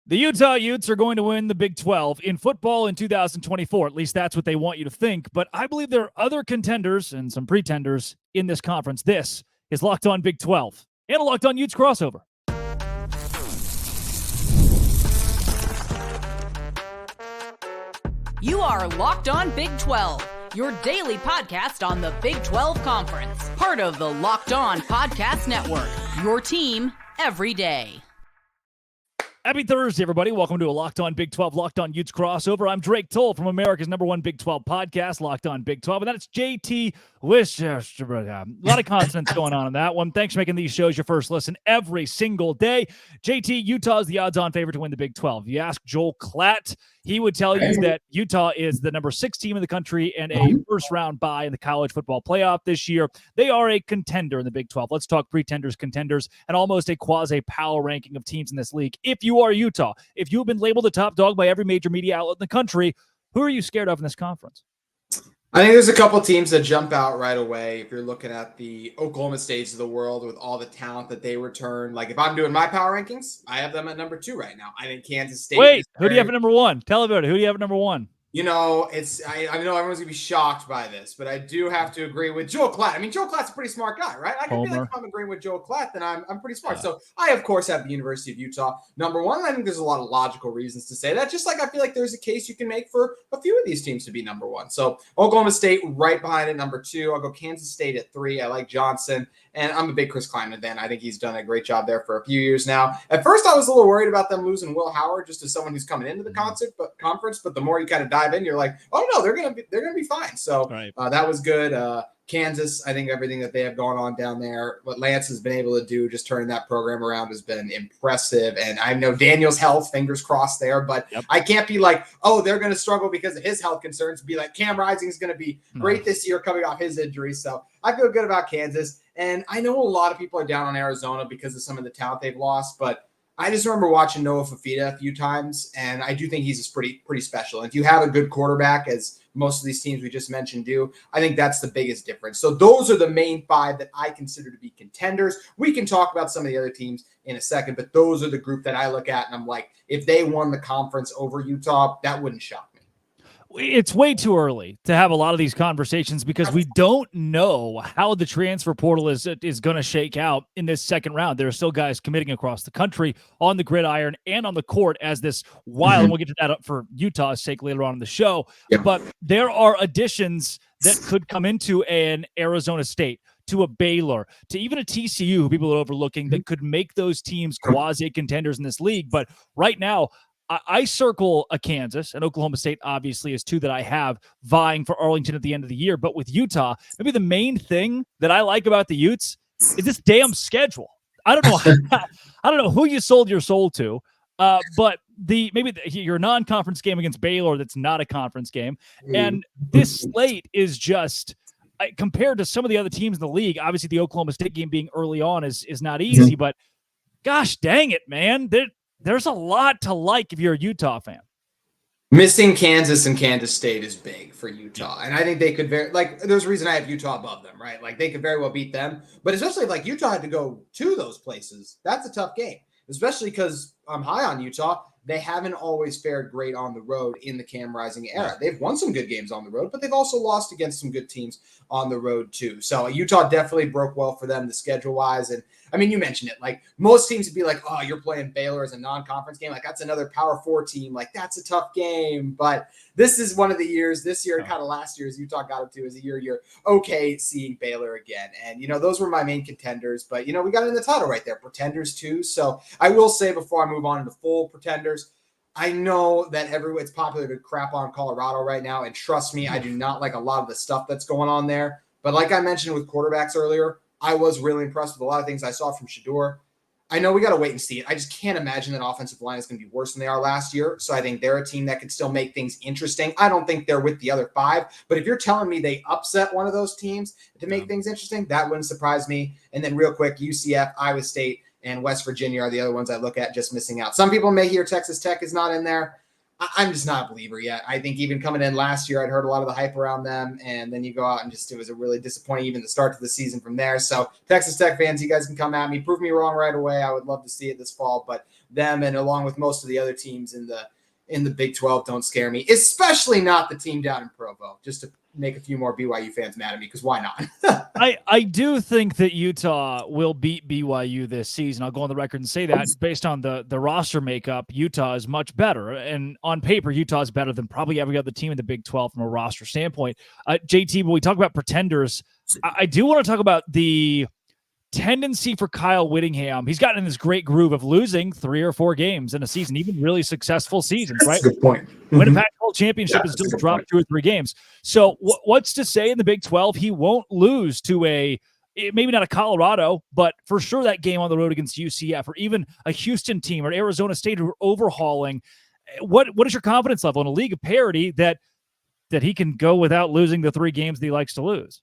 The Utah Utes are going to win the Big 12 in football in 2024. At least that's what they want you to think. But I believe there are other contenders and some pretenders in this conference. This is Locked On Big 12 and a Locked On Utes crossover. You are Locked On Big 12, your daily podcast on the Big 12 Conference. Part of the Locked On Podcast Network, your team every day. Happy Thursday, everybody. Welcome to a Locked On Big 12, Locked On Utes crossover. I'm Drake Toll from America's number one Big 12 podcast, Locked On Big 12. And that's JT Wistricll. A lot of consonants going on in that one. Thanks for making these shows your first listen every single day. JT, Utah is the odds-on favorite to win the Big 12. If you ask Joel Klatt, he would tell you that Utah is the number 6 team in the country and a first-round bye in the college football playoff this year. They are a contender in the Big 12. Let's talk pretenders, contenders, and almost a quasi-power ranking of teams in this league. If you are Utah, if you have been labeled a top dog by every major media outlet in the country, who are you scared of in this conference? I think there's a couple teams that jump out right away. If you're looking at the Oklahoma States of the world with all the talent that they return, like if I'm doing my power rankings, I have them at number 2 right now. I think Kansas State. Wait, who do you have at number 1? Tell about it. Who do you have at number 1? You know, I know everyone's gonna be shocked by this, but I do have to agree with Joel Klatt. I mean, Joel Klatt's a pretty smart guy, right? I can feel like if I'm agreeing with Joel Klatt, then I'm pretty smart. Yeah. So I, of course, have the University of Utah number 1. I think there's a lot of logical reasons to say that. Just like I feel like there's a case you can make for a few of these teams to be number 1. So Oklahoma State right behind it, number 2. I'll go Kansas State at 3. I like Johnson, and I'm a big Chris Klieman fan. I think he's done a great job there for a few years now. At first, I was a little worried about them losing Will Howard, just as someone who's coming into the conference. But the more you kind of dive in, you're like, oh no, they're gonna be fine. So right. That was good. Kansas, I think everything that they have going on down there, what Lance has been able to do, just turning that program around, has been impressive. And I know Daniel's health, fingers crossed there, but I can't be like, oh, they're going to struggle because of his health concerns. Be like, Cam Rising is going to be great this year coming off his injury. So I feel good about Kansas. And I know a lot of people are down on Arizona because of some of the talent they've lost, but I just remember watching Noah Fafita a few times, and I do think he's just pretty special. And if you have a good quarterback, as most of these teams we just mentioned do, I think that's the biggest difference. So those are the main 5 that I consider to be contenders. We can talk about some of the other teams in a second, but those are the group that I look at, and I'm like, if they won the conference over Utah, that wouldn't shock me. It's way too early to have a lot of these conversations because we don't know how the transfer portal is going to shake out in this second round. There are still guys committing across the country on the gridiron and on the court as this wild, and we'll get to that up for Utah's sake later on in the show. Yep. But there are additions that could come into an Arizona State, to a Baylor, to even a TCU, who people are overlooking, that could make those teams quasi-contenders in this league. But right now, I circle a Kansas, and Oklahoma State obviously is 2 that I have vying for Arlington at the end of the year. But with Utah, maybe the main thing that I like about the Utes is this damn schedule. I don't know who you sold your soul to, but your non-conference game against Baylor that's not a conference game, and this slate is just compared to some of the other teams in the league. Obviously, the Oklahoma State game being early on is not easy, but gosh dang it, man. There's a lot to like if you're a Utah fan. Missing Kansas and Kansas State is big for Utah. And I think they could there's a reason I have Utah above them, right? Like they could very well beat them. But especially if Utah had to go to those places, that's a tough game. Especially because I'm high on Utah. They haven't always fared great on the road in the Cam Rising era. They've won some good games on the road, but they've also lost against some good teams on the road too. So Utah definitely broke well for them, the schedule-wise. And I mean, you mentioned it. Like most teams would be like, oh, you're playing Baylor as a non-conference game. Like that's another Power 4 team. Like that's a tough game. But this is one of the years, this year and kind of last year, as Utah got up to, is a year you're okay seeing Baylor again. And, those were my main contenders. But, we got it in the title right there, pretenders too. So I will say before I move on to full pretenders, I know that it's popular to crap on Colorado right now. And trust me, I do not like a lot of the stuff that's going on there. But like I mentioned with quarterbacks earlier, I was really impressed with a lot of things I saw from Shedeur. I know we got to wait and see it. I just can't imagine that offensive line is going to be worse than they are last year. So I think they're a team that could still make things interesting. I don't think they're with the other 5. But if you're telling me they upset one of those teams to make things interesting, that wouldn't surprise me. And then real quick, UCF, Iowa State, and West Virginia are the other ones I look at just missing out. Some people may hear Texas Tech is not in there. I'm just not a believer yet. I think even coming in last year, I'd heard a lot of the hype around them, and then you go out and it was a really disappointing even the start to the season from there. So Texas Tech fans, you guys can come at me, prove me wrong right away. I would love to see it this fall, but them and along with most of the other teams in the Big 12 don't scare me, especially not the team down in Provo, just to make a few more BYU fans mad at me, because why not? I do think that Utah will beat BYU this season. I'll go on the record and say that based on the roster makeup, Utah is much better. And on paper, Utah is better than probably every other team in the Big 12 from a roster standpoint. JT, when we talk about pretenders, I do want to talk about the tendency for Kyle Whittingham. He's gotten in this great groove of losing 3 or 4 games in a season, even really successful seasons, right? That's a good point. Win a Pac-12 championship and still drop 2 or 3 games. So what's to say in the Big 12 he won't lose to maybe not a Colorado, but for sure that game on the road against UCF or even a Houston team or Arizona State who are overhauling. What is your confidence level in a league of parity that he can go without losing the 3 games that he likes to lose?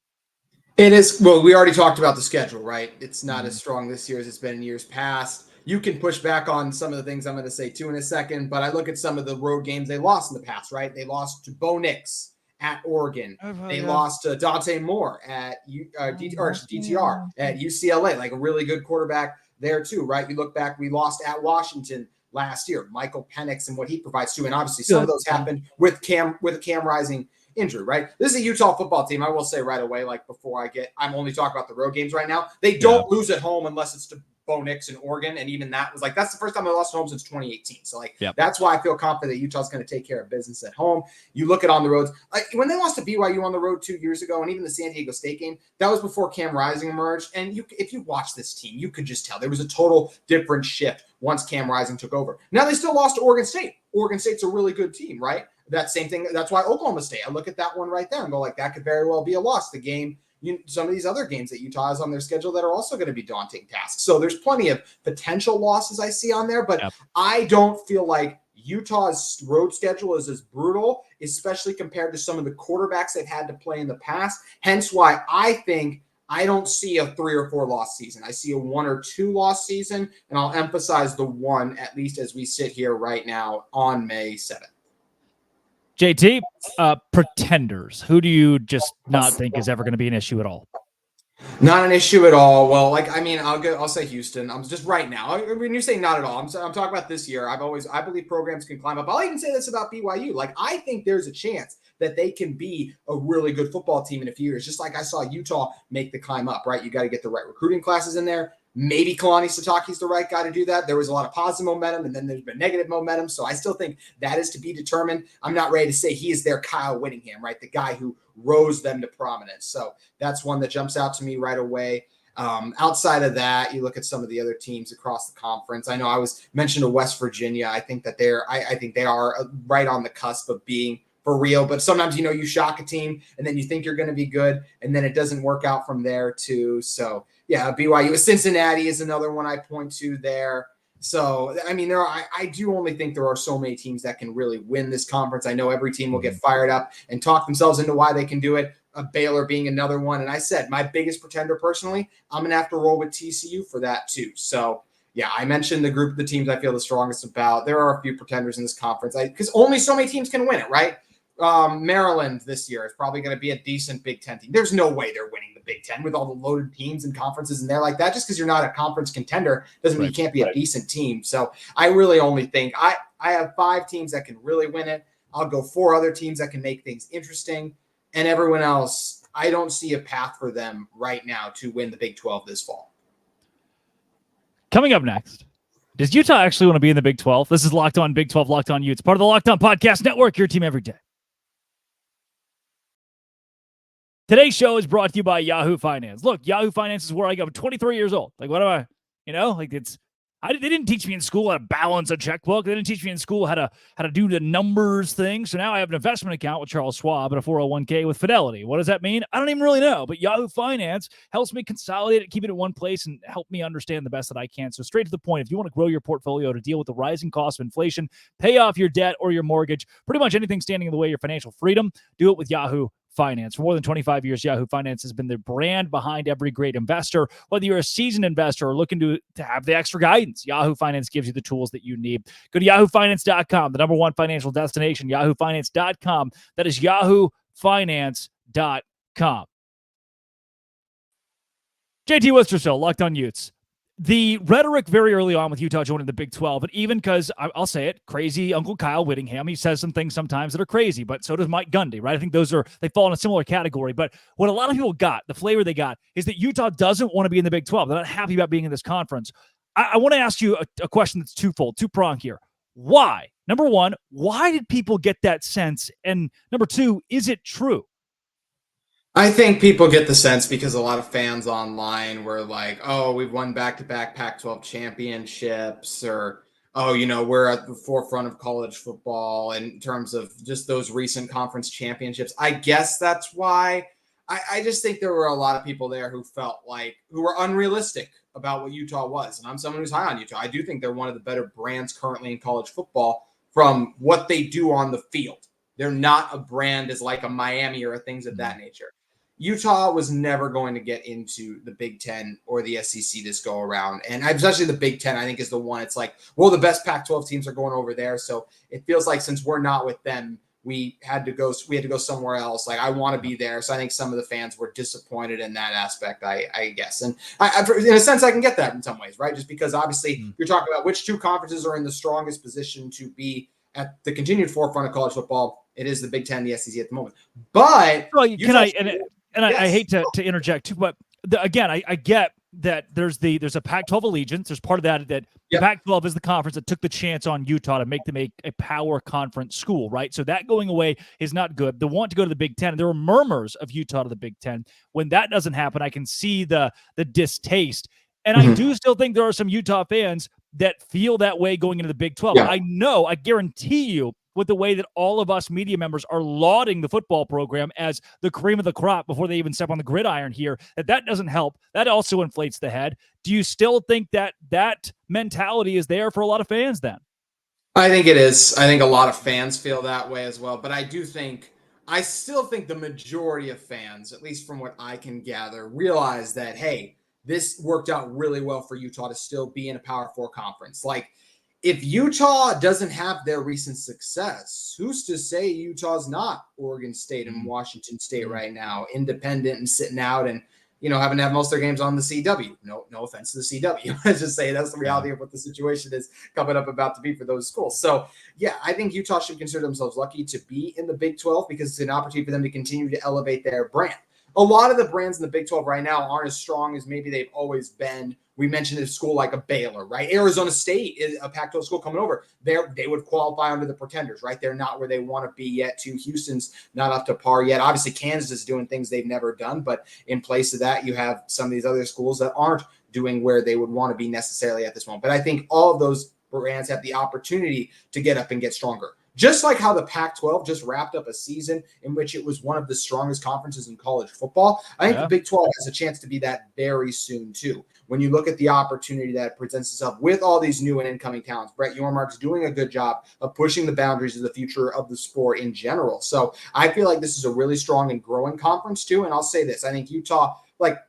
It is. Well, we already talked about the schedule, right? It's not as strong this year as it's been in years past. You can push back on some of the things I'm going to say too in a second, but I look at some of the road games they lost in the past, right? They lost to Bo Nix at Oregon. They lost to Dante Moore at DTR at UCLA, like a really good quarterback there too, right? You look back, we lost at Washington last year, Michael Penix and what he provides too. And obviously some of those happened with a Cam Rising injury, right? This is a Utah football team. I will say right away, like before I'm only talking about the road games right now. They don't lose at home unless it's to Bo Nix in Oregon. And even that was that's the first time they lost at home since 2018. So that's why I feel confident that Utah's going to take care of business at home. You look at on the roads, like when they lost to BYU on the road 2 years ago, and even the San Diego State game, that was before Cam Rising emerged. And if you watch this team, you could just tell there was a total different shift once Cam Rising took over. Now they still lost to Oregon State. Oregon State's a really good team, right? That same thing. That's why Oklahoma State, I look at that one right there and go that could very well be a loss. The game, some of these other games that Utah has on their schedule that are also going to be daunting tasks. So there's plenty of potential losses I see on there, but I don't feel like Utah's road schedule is as brutal, especially compared to some of the quarterbacks they've had to play in the past. Hence why I think I don't see a 3 or 4 loss season. I see a 1 or 2 loss season, and I'll emphasize the 1, at least as we sit here right now on May 7th. JT, pretenders. Who do you just not think is ever going to be an issue at all? Not an issue at all. Well, I'll say Houston. I'm just right now. When you say not at all, I'm talking about this year. I believe programs can climb up. I'll even say this about BYU. I think there's a chance that they can be a really good football team in a few years. Just like I saw Utah make the climb up, right? You got to get the right recruiting classes in there. Maybe Kalani Sitake's the right guy to do that. There was a lot of positive momentum, and then there's been negative momentum. So I still think that is to be determined. I'm not ready to say he is their Kyle Whittingham, right? The guy who rose them to prominence. So that's one that jumps out to me right away. Outside of that, you look at some of the other teams across the conference. I know I was mentioned to West Virginia. I think that I think they are right on the cusp of being for real, but sometimes, you shock a team and then you think you're going to be good and then it doesn't work out from there too. So yeah, BYU, Cincinnati is another one I point to there. So, I mean, I do only think there are so many teams that can really win this conference. I know every team will get fired up and talk themselves into why they can do it. Baylor being another one. And I said, my biggest pretender personally, I'm going to have to roll with TCU for that too. So yeah, I mentioned the group of the teams I feel the strongest about. There are a few pretenders in this conference because only so many teams can win it, right? Maryland this year is probably going to be a decent Big Ten team. There's no way they're winning the Big Ten with all the loaded teams and conferences in there like that. Just because you're not a conference contender doesn't mean you can't be a decent team. So I really only think I have 5 teams that can really win it. I'll go 4 other teams that can make things interesting. And everyone else, I don't see a path for them right now to win the Big 12 this fall. Coming up next, does Utah actually want to be in the Big 12? This is Locked On Big 12, Locked On Utes, part of the Locked On Podcast Network, your team every day. Today's show is brought to you by Yahoo Finance. Look, Yahoo Finance is where I go. I'm 23 years old. What am I? They didn't teach me in school how to balance a checkbook. They didn't teach me in school how to do the numbers thing. So now I have an investment account with Charles Schwab and a 401k with Fidelity. What does that mean? I don't even really know. But Yahoo Finance helps me consolidate it, keep it in one place, and help me understand the best that I can. So straight to the point, if you want to grow your portfolio to deal with the rising cost of inflation, pay off your debt or your mortgage, pretty much anything standing in the way of your financial freedom, do it with Yahoo Finance. For more than 25 years, Yahoo Finance has been the brand behind every great investor. Whether you're a seasoned investor or looking to have the extra guidance, Yahoo Finance gives you the tools that you need. Go to yahoofinance.com, the number one financial destination, yahoofinance.com. That is yahoofinance.com. JT Wistricll, Locked On Utes. The rhetoric very early on with Utah joining the Big 12, and even because, I'll say it, crazy Uncle Kyle Whittingham, he says some things sometimes that are crazy, but so does Mike Gundy, right? I think they fall in a similar category. But what a lot of people got, the flavor they got, is that Utah doesn't want to be in the Big 12. They're not happy about being in this conference. I want to ask you a question that's twofold, two-pronged here. Why? Number one, why did people get that sense? And number two, is it true? I think people get the sense because a lot of fans online were like, oh, we've won back-to-back Pac-12 championships, or, oh, we're at the forefront of college football in terms of just those recent conference championships. I guess that's why. I just think there were a lot of people there who were unrealistic about what Utah was. And I'm someone who's high on Utah. I do think they're one of the better brands currently in college football from what they do on the field. They're not a brand as like a Miami or things of that nature. Utah was never going to get into the Big Ten or the SEC this go around. And especially the Big Ten, I think, is the one. It's like, well, the best Pac-12 teams are going over there. So it feels like since we're not with them, we had to go somewhere else. Like, I want to be there. So I think some of the fans were disappointed in that aspect, I guess. And in a sense, I can get that in some ways, right? Just because obviously you're talking about which two conferences are in the strongest position to be at the continued forefront of college football. It is the Big Ten, the SEC at the moment. But I hate to interject too, but again, I get that there's a Pac-12 allegiance. There's part of that the Pac-12 is the conference that took the chance on Utah to make them a power conference school, right? So that going away is not good. They want to go to the Big Ten, and there were murmurs of Utah to the Big Ten. When that doesn't happen, I can see the distaste. And I do still think there are some Utah fans that feel that way going into the Big 12. Yeah. I guarantee you, with the way that all of us media members are lauding the football program as the cream of the crop before they even step on the gridiron here, that doesn't help. That also inflates the head. Do you still think that mentality is there for a lot of fans then? I think it is. I think a lot of fans feel that way as well. But I still think the majority of fans, at least from what I can gather, realize that, hey, this worked out really well for Utah to still be in a Power 4 conference. Like, if Utah doesn't have their recent success, who's to say Utah's not Oregon State and Washington State right now, independent and sitting out and, having to have most of their games on the CW? No offense to the CW. Let's just say that's the reality of what the situation is coming up about to be for those schools. So, yeah, I think Utah should consider themselves lucky to be in the Big 12 because it's an opportunity for them to continue to elevate their brand. A lot of the brands in the Big 12 right now aren't as strong as maybe they've always been. We mentioned a school like a Baylor, right? Arizona State is a Pac-12 school coming over. They would qualify under the Pretenders, right? They're not where they want to be yet. Houston's not up to par yet. Obviously, Kansas is doing things they've never done, but in place of that, you have some of these other schools that aren't doing where they would want to be necessarily at this moment. But I think all of those brands have the opportunity to get up and get stronger. Just like how the Pac-12 just wrapped up a season in which it was one of the strongest conferences in college football, I think the Big 12 has a chance to be that very soon too. When you look at the opportunity that presents itself with all these new and incoming talents, Brett Yormark's doing a good job of pushing the boundaries of the future of the sport in general. So I feel like this is a really strong and growing conference too. And I'll say this, I think Utah,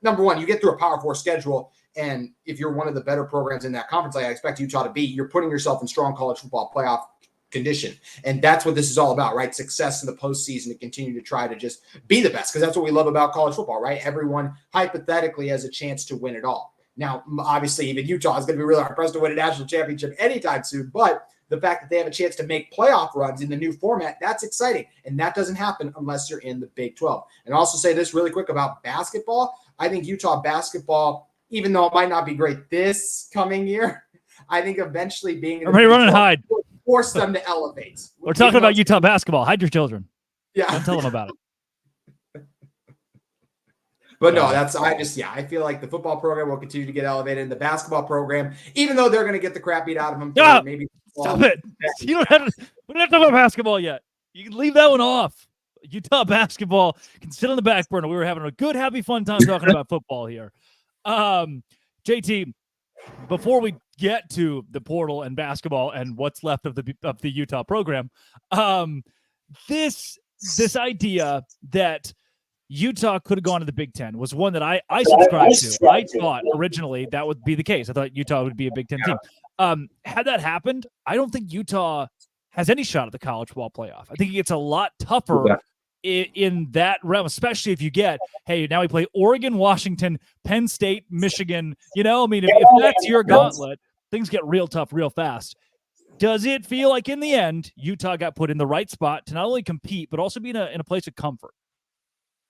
number one, you get through a Power 4 schedule, and if you're one of the better programs in that conference, like I expect Utah to be, you're putting yourself in strong college football playoff condition. And that's what this is all about, right? Success in the postseason to continue to try to just be the best, because that's what we love about college football, right? Everyone hypothetically has a chance to win it all. Now, obviously, even Utah is going to be really hard pressed to win a national championship anytime soon, but the fact that they have a chance to make playoff runs in the new format, that's exciting. And that doesn't happen unless you're in the Big 12. And I'll also say this really quick about basketball. I think Utah basketball, even though it might not be great this coming year, I think eventually being in the Big 12 hide. Force them to elevate. We're talking about Utah basketball. Hide your children. Yeah. Don't tell them about it. But no, I feel like the football program will continue to get elevated. The basketball program, even though they're going to get the crap beat out of them. Maybe stop it. We don't have to talk about basketball yet. You can leave that one off. Utah basketball can sit on the back burner. We were having a good, happy, fun time talking about football here. JT, before we get to the portal and basketball and what's left of the Utah program, this this idea that Utah could have gone to the Big Ten was one that I subscribed to. I thought originally that would be the case. I thought Utah would be a Big Ten team. Had that happened, I don't think Utah has any shot at the college football playoff. I think it gets a lot tougher in that realm, especially if you get, hey, now we play Oregon, Washington, Penn State, Michigan. If that's your gauntlet, things get real tough real fast. Does it feel like in the end, Utah got put in the right spot to not only compete, but also be in a place of comfort?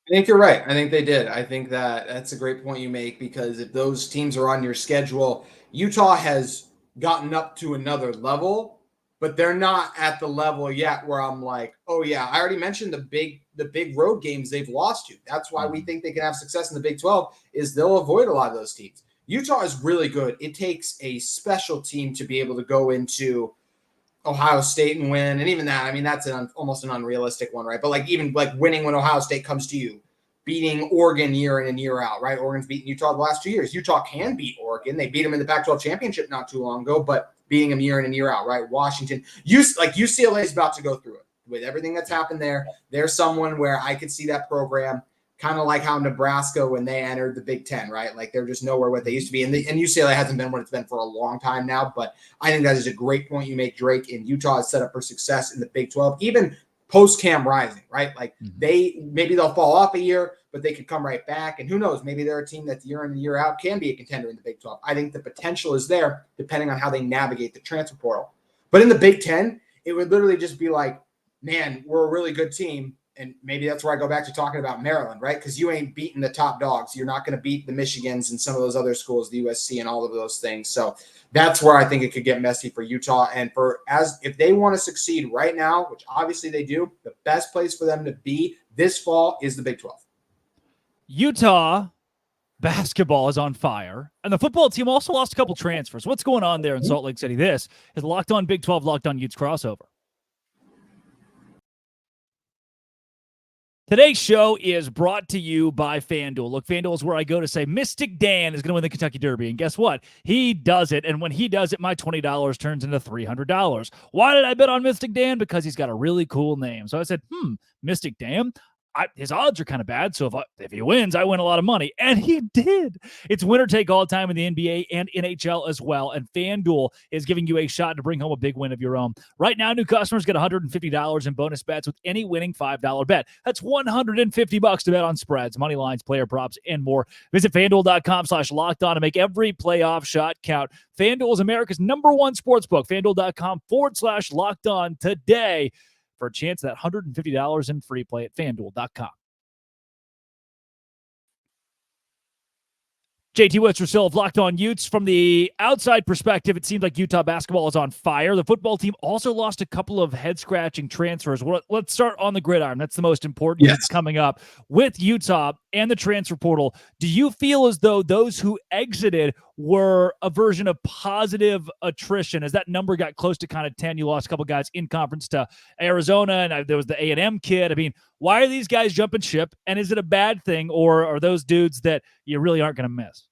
I think you're right. I think they did. I think that's a great point you make, because if those teams are on your schedule, Utah has gotten up to another level, but they're not at the level yet where I'm like, oh yeah, I already mentioned the big road games they've lost to. That's why we think they can have success in the Big 12, is they'll avoid a lot of those teams. Utah is really good. It takes a special team to be able to go into Ohio State and win. And even that, that's almost an unrealistic one, right? But even winning when Ohio State comes to you, beating Oregon year in and year out, right? Oregon's beaten Utah the last 2 years. Utah can beat Oregon. They beat them in the Pac-12 championship not too long ago, but beating them year in and year out, right? Washington, UCLA is about to go through it with everything that's happened there. There's someone where I could see that program kind of like how Nebraska, when they entered the Big Ten, right? Like they're just nowhere what they used to be. And UCLA hasn't been what it's been for a long time now, but I think that is a great point you make, Drake. And Utah is set up for success in the Big 12, even post-Cam Rising, right? They'll fall off a year, but they could come right back. And who knows, maybe they're a team that's year in and year out can be a contender in the Big 12. I think the potential is there depending on how they navigate the transfer portal. But in the Big 10, it would literally just be like, man, we're a really good team. And maybe that's where I go back to talking about Maryland, right? Because you ain't beating the top dogs. You're not going to beat the Michigans and some of those other schools, the USC and all of those things. So that's where I think it could get messy for Utah. And if they want to succeed right now, which obviously they do, the best place for them to be this fall is the Big 12. Utah basketball is on fire, and the football team also lost a couple transfers. What's going on there in Salt Lake City? This is Locked On Big 12, Locked On Utes crossover. Today's show is brought to you by FanDuel. Look, FanDuel is where I go to say Mystic Dan is going to win the Kentucky Derby. And guess what? He does it. And when he does it, my $20 turns into $300. Why did I bet on Mystic Dan? Because he's got a really cool name. So I said, Mystic Dan. His odds are kind of bad, so if he wins, I win a lot of money. And he did. It's winner take all time in the NBA and NHL as well, and FanDuel is giving you a shot to bring home a big win of your own. Right now, new customers get $150 in bonus bets with any winning $5 bet. That's $150 to bet on spreads, money lines, player props, and more. Visit FanDuel.com/lockedon to make every playoff shot count. FanDuel is America's #1 sportsbook. FanDuel.com/lockedon today for a chance at that $150 in free play at FanDuel.com. JT Wistricll of Locked On Utes. From the outside perspective, it seems like Utah basketball is on fire. The football team also lost a couple of head-scratching transfers. Let's start on the gridiron. That's the most important. Yes. Coming up with Utah and the transfer portal. Do you feel as though those who exited were a version of positive attrition? As that number got close to kind of 10, you lost a couple guys in conference to Arizona, and there was the A&M kid. Why are these guys jumping ship? And is it a bad thing, or are those dudes that you really aren't going to miss?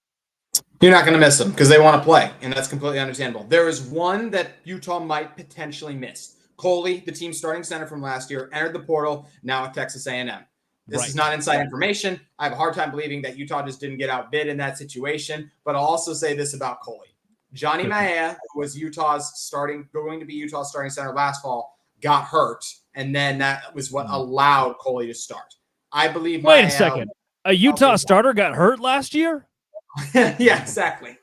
You're not going to miss them because they want to play, and that's completely understandable. There is one that Utah might potentially miss. Coley, the team's starting center from last year, entered the portal, now at Texas A&M. This is not inside information. I have a hard time believing that Utah just didn't get outbid in that situation, but I'll also say this about Coley. Johnny Maea, who was going to be Utah's starting center last fall, got hurt, and then that was what allowed Coley to start. I believe Wait a second. A Utah starter got hurt last year? Yeah, exactly.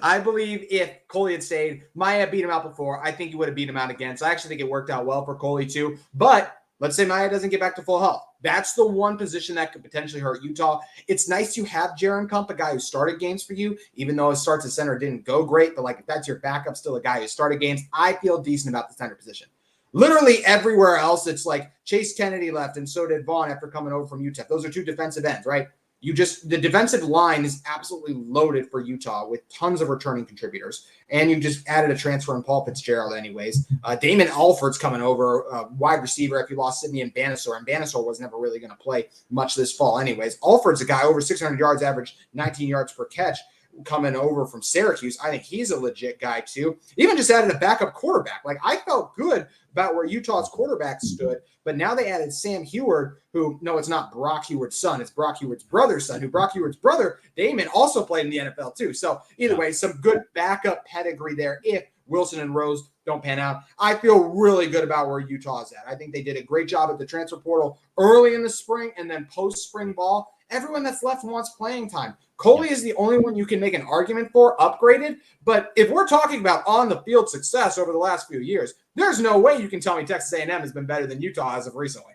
I believe if Coley had stayed, Maea beat him out before. I think he would have beat him out again. So I actually think it worked out well for Coley too. But let's say Maea doesn't get back to full health. That's the one position that could potentially hurt Utah. It's nice to have Jaron Kump, a guy who started games for you, even though his starts at center didn't go great. But if that's your backup, still a guy who started games, I feel decent about the center position. Literally everywhere else, it's like Chase Kennedy left, and so did Vaughn after coming over from UTEP. Those are two defensive ends, right? The defensive line is absolutely loaded for Utah with tons of returning contributors. And you just added a transfer in Paul Fitzgerald anyways. Damon Alford's coming over, wide receiver if you lost Sidney and Bannister. And Bannister was never really going to play much this fall anyways. Alford's a guy over 600 yards, average 19 yards per catch. coming over from Syracuse. I think he's a legit guy too. Even just added a backup quarterback. Like, I felt good about where Utah's quarterback stood, but now they added Sam Heward, who, no, it's not Brock Heward's son, it's Brock Heward's brother's son, who Brock Heward's brother, Damon, also played in the NFL too. So either way, some good backup pedigree there if Wilson and Rose don't pan out. I feel really good about where Utah's at. I think they did a great job at the transfer portal early in the spring and then post-spring ball. Everyone that's left wants playing time. Coley is the only one you can make an argument for upgraded, but if we're talking about on-the-field success over the last few years, there's no way you can tell me Texas A&M has been better than Utah as of recently.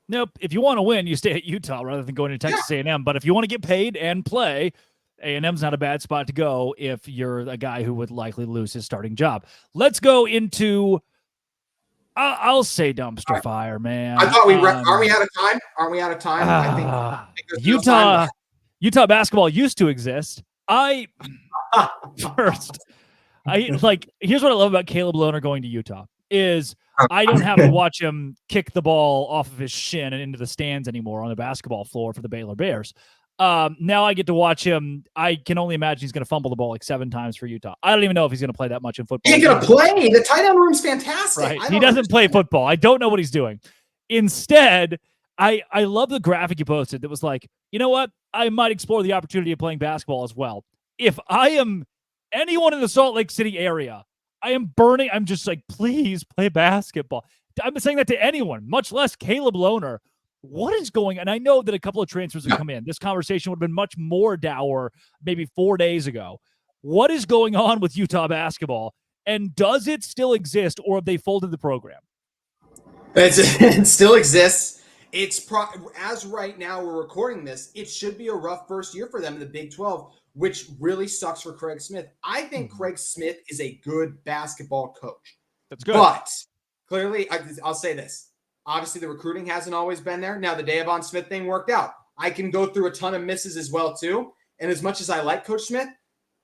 Nope. If you want to win, you stay at Utah rather than going to Texas A&M. But if you want to get paid and play, A&M's not a bad spot to go if you're a guy who would likely lose his starting job. Let's go into, I'll say dumpster fire, man. I thought aren't we out of time? Aren't we out of time? I think Utah basketball used to exist. Here's what I love about Caleb Lohner going to Utah is I don't have to watch him kick the ball off of his shin and into the stands anymore on the basketball floor for the Baylor Bears. Now I get to watch him. I can only imagine he's going to fumble the ball like 7 times for Utah. I don't even know if he's going to play that much in football. He's going to play. The tight end room's fantastic. Right. He doesn't play football. I don't know what he's doing. Instead, I love the graphic you posted that was like, you know what? I might explore the opportunity of playing basketball as well. If I am anyone in the Salt Lake City area, I am burning. I'm just like, please play basketball. I'm saying that to anyone, much less Caleb Lohner. What is going on? And I know that a couple of transfers have come in. This conversation would have been much more dour maybe 4 days ago. What is going on with Utah basketball? And does it still exist, or have they folded the program? It still exists. As right now we're recording this, it should be a rough first year for them in the Big 12, which really sucks for Craig Smith. I think Craig Smith is a good basketball coach. That's good. But clearly, I'll say this. Obviously, the recruiting hasn't always been there. Now, the Davon Smith thing worked out. I can go through a ton of misses as well, too. And as much as I like Coach Smith,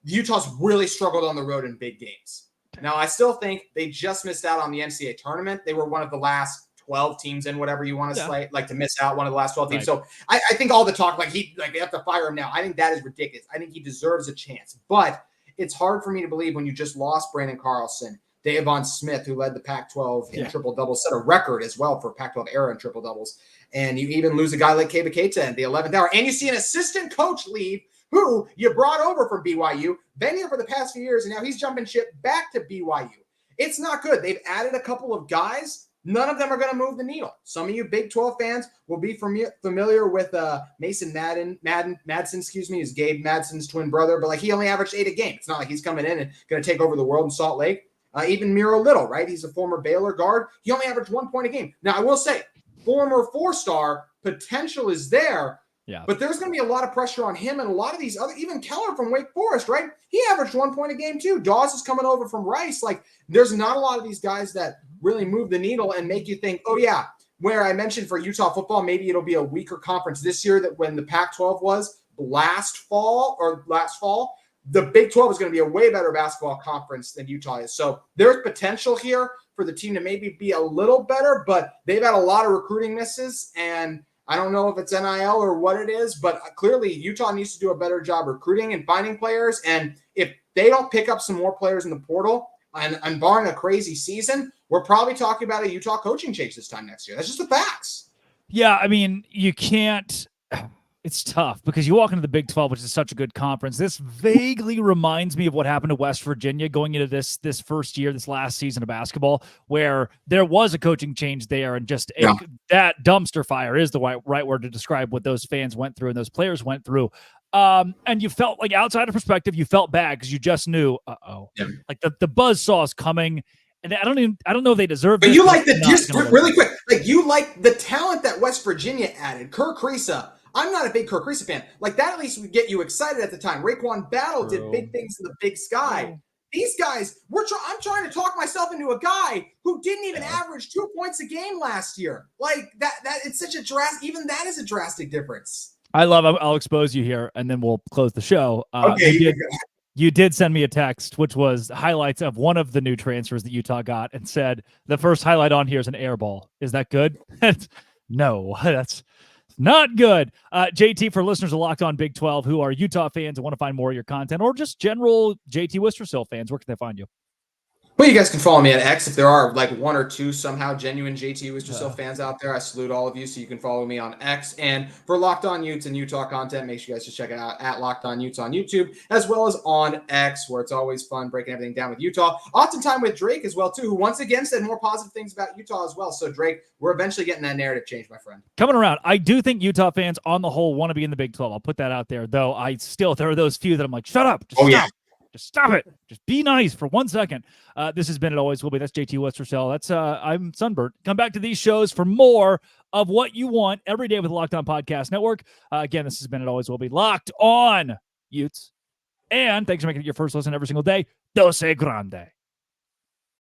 Utah's really struggled on the road in big games. Now, I still think they just missed out on the NCAA tournament. They were one of the last 12 teams in whatever you want to slate, like to miss out one of the last 12 teams. Right. So I think all the talk, they have to fire him now. I think that is ridiculous. I think he deserves a chance. But it's hard for me to believe when you just lost Brandon Carlson, Davon Smith, who led the Pac-12 in triple-doubles, set a record as well for Pac-12 era in triple-doubles. And you even lose a guy like Keba Keita in the 11th hour. And you see an assistant coach leave who you brought over from BYU, been here for the past few years, and now he's jumping ship back to BYU. It's not good. They've added a couple of guys. None of them are going to move the needle. Some of you Big 12 fans will be familiar with Mason Madsen, is Gabe Madsen's twin brother, but he only averaged 8 a game. It's not like he's coming in and going to take over the world in Salt Lake. Even Miro Little, right? He's a former Baylor guard. He only averaged 1 point a game. Now, I will say, former 4-star potential is there, but there's going to be a lot of pressure on him and a lot of these other, even Keller from Wake Forest, right? He averaged 1 point a game too. Dawes is coming over from Rice. There's not a lot of these guys that really move the needle and make you think, oh yeah, where I mentioned for Utah football, maybe it'll be a weaker conference this year that when the Pac-12 was last fall, the Big 12 is going to be a way better basketball conference than Utah is. So there's potential here for the team to maybe be a little better, but they've had a lot of recruiting misses, and I don't know if it's NIL or what it is, but clearly Utah needs to do a better job recruiting and finding players. And if they don't pick up some more players in the portal, and barring a crazy season, we're probably talking about a Utah coaching change this time next year. That's just the facts. Yeah, I mean, you can't – it's tough because you walk into the Big 12, which is such a good conference. This vaguely reminds me of what happened to West Virginia going into this first year, this last season of basketball, where there was a coaching change there, and just that dumpster fire is the right word to describe what those fans went through and those players went through. And you felt like, outside of perspective, you felt bad because you just knew, like the buzzsaw is coming, and I don't know if they deserve it. But you like really quick, you like the talent that West Virginia added. Kirk Kriisa. I'm not a big Kirk Kriisa fan. That at least would get you excited at the time. Raekwon Battle did big things in the Big Sky. These guys, I'm trying to talk myself into a guy who didn't even average 2 points a game last year. That it's such a drastic. Even that is a drastic difference. I'll expose you here, and then we'll close the show. Okay. You did send me a text, which was highlights of one of the new transfers that Utah got, and said the first highlight on here is an air ball. Is that good? No, that's Not good. JT, for listeners of Locked On Big 12 who are Utah fans and want to find more of your content, or just general JT Wistricll fans, where can they find you? Well, you guys can follow me on X if there are like one or two somehow genuine JT Wistricll fans out there. I salute all of you, so you can follow me on X. And for Locked On Utes and Utah content, make sure you guys just check it out at Locked On Utes on YouTube, as well as on X, where it's always fun breaking everything down with Utah. Oftentimes with Drake as well, too, who once again said more positive things about Utah as well. So, Drake, we're eventually getting that narrative changed, my friend. Coming around, I do think Utah fans on the whole want to be in the Big 12. I'll put that out there, though. There are those few that I'm like, shut up. Just stop. Yeah. Just stop it. Just be nice for 1 second. This has been It Always Will Be. That's JT Wistricll. That's I'm Sunbird. Come back to these shows for more of what you want every day with the Locked On Podcast Network. Again, this has been It Always Will Be. Locked On Utes. And thanks for making it your first listen every single day. Dose Grande.